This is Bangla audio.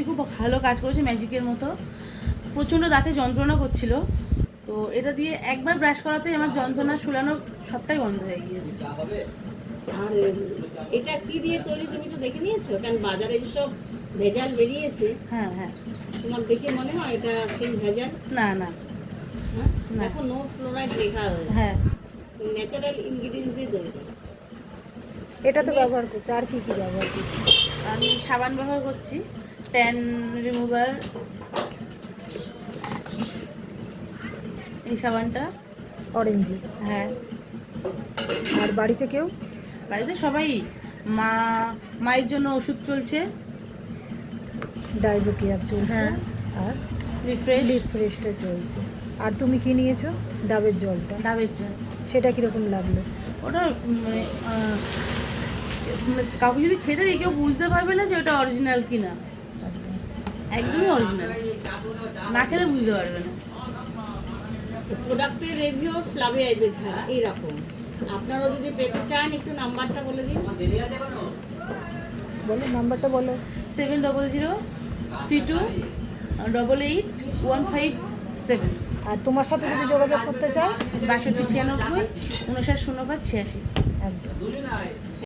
খুব ভালো কাজ করেছে ম্যাজিকের মতো। প্রচণ্ড দাঁতে যন্ত্রণা করছিল, তো এটা দিয়ে একবার ব্রাশ করাতেই আমার যন্ত্রণা শুলানো সবটাই বন্ধ হয়ে গিয়েছে। আর এটা কি দিয়ে তৈরি তুমি তো দেখে নিয়েছো, কারণ বাজারে যেসব ভেজাল বেরিয়েছে। হ্যাঁ হ্যাঁ, তোমার দেখে মনে হয় এটা সেই ভেজাল? না না, হ্যাঁ, দেখো নো ফ্লোরাইড লেখা হয়েছে। হ্যাঁ ন্যাচারাল ইনগ্রিডিয়েন্টস দিয়ে তৈরি। এটা তো ব্যবহার করছো, আর কি কি ব্যবহার করছো? আমি সাবান ব্যবহার করছি, ট্যান রিমুভার, এই সাবানটা। অরেঞ্জি। হ্যাঁ, আর বাড়িতে কেউ? বাড়িতে সবাই। মায়ের জন্য ওষুধ চলছে, ডাইভো কেয়ার চলছে। হ্যাঁ। আর রিফ্রেশ, রিফ্রেশটা চলছে। আর তুমি কি নিয়েছো? ডাবের জলটা। ডাবের জল। সেটা কীরকম লাগলো? ওটা মানে কাউকে যদি খেতে দিই কেউ বুঝতে পারবে না যে ওটা অরিজিনাল কিনা, একদম। একদমই অরিজিনাল, না খেলে বুঝতে পারবে না। প্রোডাক্টের রিভিউ ফ্লাভি আইবেদ এইরকম। আপনারাও যদি পেতে চান একটু নাম্বারটা বলে দিন। বলো নাম্বারটা বলো। 7003288157। আর তোমার সাথে যদি যোগাযোগ করতে চায়? 6296 5905 86। একদম।